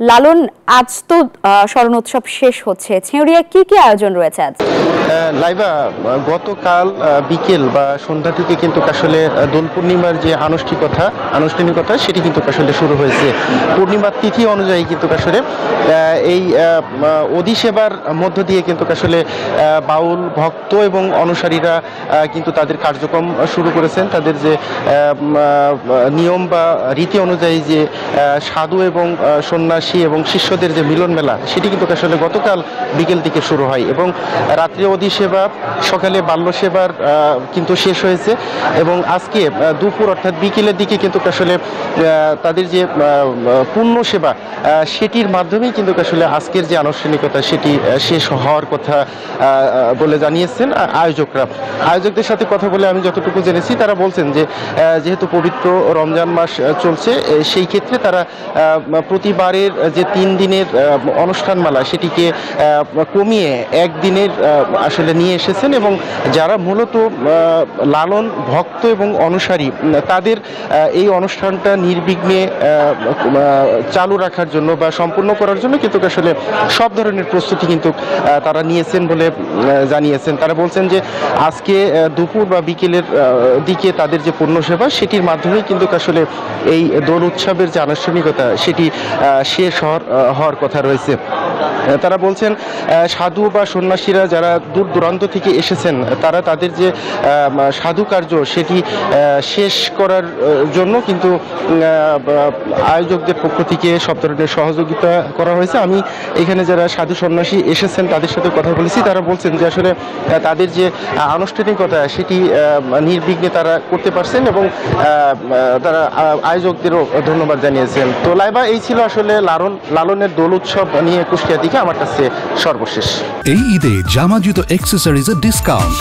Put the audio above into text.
লালন, আজ তো স্মরণ উৎসব শেষ হচ্ছে, ছেঁউরিয়া কি কি আয়োজন রয়েছে আজ? লাইবা, গতকাল বিকেল বা সন্ধ্যা থেকে কিন্তু আসলে দোল পূর্ণিমার যে আনুষ্ঠানিকতা সেটি কিন্তু আসলে শুরু হয়েছে। পূর্ণিমার তিথি অনুযায়ী কিন্তু আসলে এই অধিসেবার মধ্য দিয়ে কিন্তু আসলে বাউল ভক্ত এবং অনুসারীরা কিন্তু তাদের কার্যক্রম শুরু করেছেন। তাদের যে নিয়ম বা রীতি অনুযায়ী যে সাধু এবং সন্ন্যাসী এবং শিষ্যদের যে মিলন মেলা সেটি কিন্তু আসলে গতকাল বিকেল থেকে শুরু হয় এবং রাত্রে অধিসেবা, সকালে বাল্য সেবার কিন্তু শেষ হয়েছে এবং আজকে দুপুর অর্থাৎ বিকেলের দিকে কিন্তু আসলে তাদের যে পূর্ণ সেবা সেটির মাধ্যমেই কিন্তু আসলে আজকের যে আনুষ্ঠানিকতা সেটি শেষ হওয়ার কথা বলে জানিয়েছেন আয়োজকদের সাথে কথা বলে আমি যতটুকু জেনেছি তারা বলছেন যে যেহেতু পবিত্র রমজান মাস চলছে সেই ক্ষেত্রে তারা প্রতিবারের যে 3 দিনের অনুষ্ঠানমালা সেটিকে কমিয়ে একদিনের আসলে নিয়ে এসেছেন এবং যারা মূলত লালন ভক্ত এবং অনুসারী তাদের এই অনুষ্ঠানটা নির্বিঘ্নে চালু রাখার জন্য বা সম্পূর্ণ করার জন্য কিন্তু আসলে সব ধরনের প্রস্তুতি কিন্তু তারা নিয়েছেন বলে জানিয়েছেন। তারা বলছেন যে আজকে দুপুর বা বিকেলের দিকে তাদের যে পূর্ণ সেবা সেটির মাধ্যমেই কিন্তু আসলে এই দোল উৎসবের যে আনুষ্ঠানিকতা সেটি শেষ হওয়ার কথা রয়েছে। তারা বলছেন সাধু বা সন্ন্যাসীরা যারা দূর দূরান্ত থেকে এসেছেন তারা তাদের যে সাধু কার্য সেটি শেষ করার জন্য কিন্তু আয়োজকদের পক্ষ থেকে সব ধরনের সহযোগিতা করা হয়েছে। আমি এখানে যারা সাধু সন্ন্যাসী এসেছেন তাদের সাথে কথা বলেছি, তারা বলছেন যে আসলে তাদের যে আনুষ্ঠানিকতা সেটি নির্বিঘ্নে তারা করতে পারছেন এবং তারা আয়োজকদেরও ধন্যবাদ জানিয়েছেন। তো লাইবা, এই ছিল আসলে লালনের দোল উৎসব নিয়ে কুষ্টিয়া দিকে আমার কাছে সর্বশেষ। এই ঈদে জামা জুতো অ্যাক্সেসরিজের ডিসকাউন্ট।